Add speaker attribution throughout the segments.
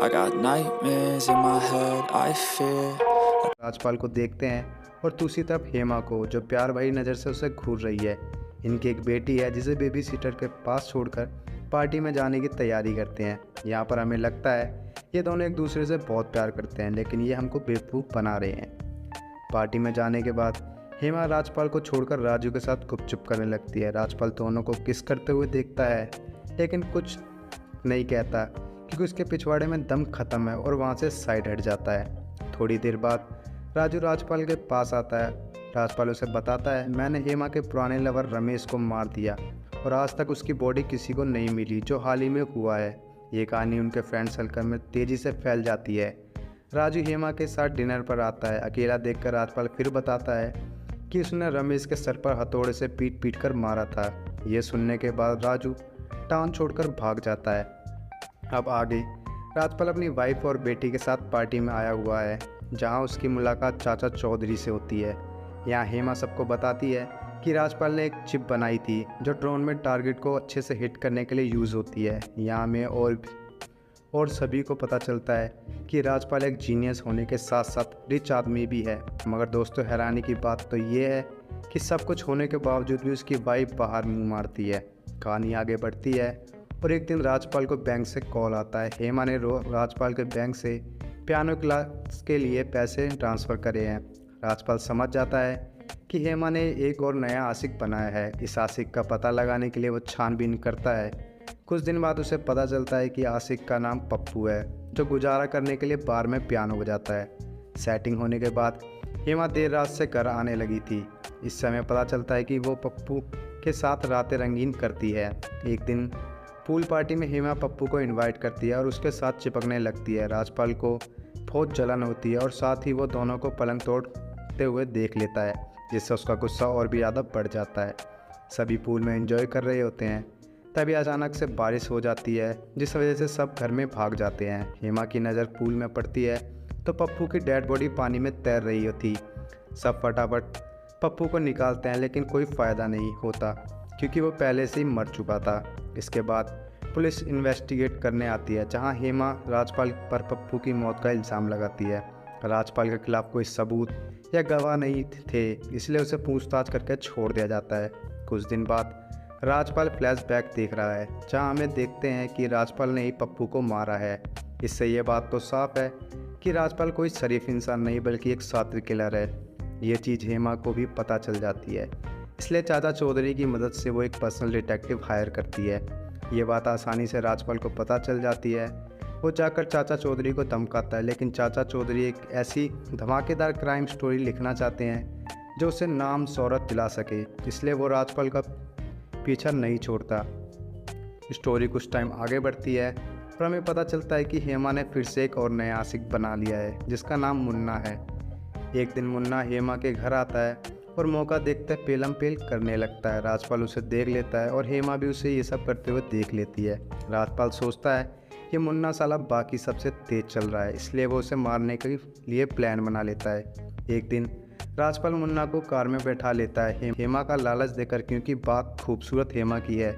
Speaker 1: I got nightmares in my head, I fear.
Speaker 2: Rajpal को देखते हैं और दूसरी तरफ हेमा को, जो प्यार भरी नज़र से उसे घूर रही है। इनकी एक बेटी है जिसे बेबी सीटर के पास छोड़कर पार्टी में जाने की तैयारी करते हैं। यहाँ पर हमें लगता है ये दोनों एक दूसरे से बहुत प्यार करते हैं, लेकिन ये हमको बेवकूफ़ बना रहे हैं। पार्टी में जाने के बाद हेमा राजपाल को छोड़कर राजू के साथ गुपचुप करने लगती है। राजपाल दोनों को किस करते हुए देखता है, लेकिन कुछ नहीं कहता क्योंकि उसके पिछवाड़े में दम ख़त्म है और वहाँ से साइड हट जाता है। थोड़ी देर बाद राजू राजपाल के पास आता है। राजपाल उसे बताता है, मैंने हेमा के पुराने लवर रमेश को मार दिया और आज तक उसकी बॉडी किसी को नहीं मिली, जो हाल ही में हुआ है। ये कहानी उनके फ्रेंड सर्कल में तेज़ी से फैल जाती है। राजू हेमा के साथ डिनर पर आता है। अकेला देखकर राजपाल फिर बताता है कि उसने रमेश के सर पर हथौड़े से पीट पीट कर मारा था। ये सुनने के बाद राजू टाउन छोड़कर भाग जाता है। अब आगे राजपाल अपनी वाइफ और बेटी के साथ पार्टी में आया हुआ है, जहां उसकी मुलाकात चाचा चौधरी से होती है। यहाँ हेमा सबको बताती है कि राजपाल ने एक चिप बनाई थी जो ड्रोन में टारगेट को अच्छे से हिट करने के लिए यूज़ होती है। यहाँ में और सभी को पता चलता है कि राजपाल एक जीनियस होने के साथ साथ रिच आदमी भी है। मगर दोस्तों, हैरानी की बात तो ये है कि सब कुछ होने के बावजूद भी उसकी वाइफ बाहर मुँह मारती है। कहानी आगे बढ़ती है और एक दिन राजपाल को बैंक से कॉल आता है। हेमा ने राजपाल के बैंक से पियानो क्लास के लिए पैसे ट्रांसफ़र करे हैं। राजपाल समझ जाता है कि हेमा ने एक और नया आशिक बनाया है। इस आशिक का पता लगाने के लिए वो छानबीन करता है। कुछ दिन बाद उसे पता चलता है कि आशिक का नाम पप्पू है, जो गुजारा करने के लिए बार में पियानो बजाता है। सेटिंग होने के बाद हेमा देर रात से घर आने लगी थी। इस समय पता चलता है कि वो पप्पू के साथ रातें रंगीन करती है। एक दिन पूल पार्टी में हेमा पप्पू को इनवाइट करती है और उसके साथ चिपकने लगती है। राजपाल को बहुत जलन होती है और साथ ही वो दोनों को पलंग तोड़ते हुए देख लेता है, जिससे उसका गुस्सा और भी ज़्यादा बढ़ जाता है। सभी पूल में एंजॉय कर रहे होते हैं, तभी अचानक से बारिश हो जाती है, जिस वजह से सब घर में भाग जाते हैं। हेमा की नज़र पूल में पड़ती है तो पप्पू की डेड बॉडी पानी में तैर रही होती। सब फटाफट पप्पू को निकालते हैं, लेकिन कोई फ़ायदा नहीं होता क्योंकि वो पहले से ही मर चुका था। इसके बाद पुलिस इन्वेस्टिगेट करने आती है, जहां हेमा राजपाल पर पप्पू की मौत का इल्ज़ाम लगाती है। राजपाल के खिलाफ कोई सबूत या गवाह नहीं थे, इसलिए उसे पूछताछ करके छोड़ दिया जाता है। कुछ दिन बाद राजपाल फ्लैशबैक देख रहा है, जहां हमें देखते हैं कि राजपाल ने ही पप्पू को मारा है। इससे ये बात तो साफ है कि राजपाल कोई शरीफ इंसान नहीं बल्कि एक सात्विक किलर है। ये चीज़ हेमा को भी पता चल जाती है, इसलिए चाचा चौधरी की मदद से वो एक पर्सनल डिटेक्टिव हायर करती है। ये बात आसानी से राजपाल को पता चल जाती है। वो जाकर चाचा चौधरी को धमकाता है, लेकिन चाचा चौधरी एक ऐसी धमाकेदार क्राइम स्टोरी लिखना चाहते हैं जो उसे नाम शोहरत दिला सके, इसलिए वो राजपाल का पीछा नहीं छोड़ता। स्टोरी कुछ टाइम आगे बढ़ती है और हमें पता चलता है कि हेमा ने फिर से एक और नया आशिक बना लिया है, जिसका नाम मुन्ना है। एक दिन मुन्ना हेमा के घर आता है और मौका देखते पेलम पेल करने लगता है। राजपाल उसे देख लेता है और हेमा भी उसे ये सब करते हुए देख लेती है। राजपाल सोचता है कि मुन्ना साला बाकी सबसे तेज चल रहा है, इसलिए वो उसे मारने के लिए प्लान बना लेता है। एक दिन राजपाल मुन्ना को कार में बैठा लेता है हेमा का लालच देकर, क्योंकि बात खूबसूरत हेमा की है।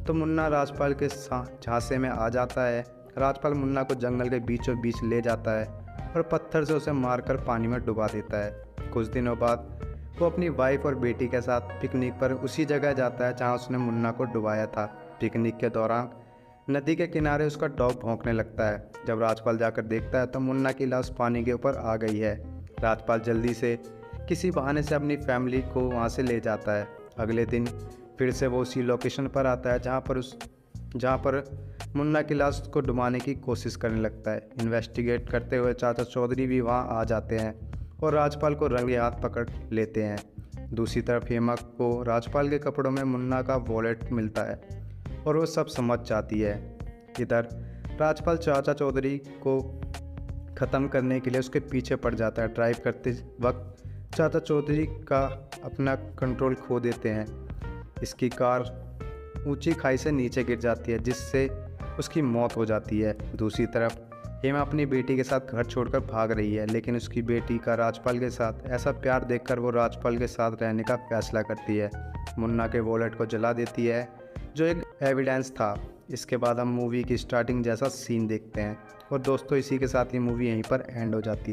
Speaker 2: तो मुन्ना राजपाल के झांसे में आ जाता है। राजपाल मुन्ना को जंगल के बीचों बीच ले जाता है और पत्थर से उसे मारकर पानी में डुबा देता है। कुछ दिनों बाद वो अपनी वाइफ और बेटी के साथ पिकनिक पर उसी जगह जाता है जहां उसने मुन्ना को डुबाया था। पिकनिक के दौरान नदी के किनारे उसका डॉग भौंकने लगता है। जब राजपाल जाकर देखता है तो मुन्ना की लाश पानी के ऊपर आ गई है। राजपाल जल्दी से किसी बहाने से अपनी फैमिली को वहां से ले जाता है। अगले दिन फिर से वो उसी लोकेशन पर आता है जहाँ पर मुन्ना की लाश को डुबाने की कोशिश करने लगता है। इन्वेस्टिगेट करते हुए चाचा चौधरी भी वहाँ आ जाते हैं और राजपाल को रंगे हाथ पकड़ लेते हैं। दूसरी तरफ हेमा को राजपाल के कपड़ों में मुन्ना का वॉलेट मिलता है और वो सब समझ जाती है। इधर राजपाल चाचा चौधरी को ख़त्म करने के लिए उसके पीछे पड़ जाता है। ड्राइव करते वक्त चाचा चौधरी का अपना कंट्रोल खो देते हैं। इसकी कार ऊंची खाई से नीचे गिर जाती है, जिससे उसकी मौत हो जाती है। दूसरी तरफ हेमा अपनी बेटी के साथ घर छोड़कर भाग रही है, लेकिन उसकी बेटी का राजपाल के साथ ऐसा प्यार देखकर वो राजपाल के साथ रहने का फैसला करती है। मुन्ना के वॉलेट को जला देती है, जो एक एविडेंस था। इसके बाद हम मूवी की स्टार्टिंग जैसा सीन देखते हैं और दोस्तों इसी के साथ ये मूवी यहीं पर एंड हो जाती है।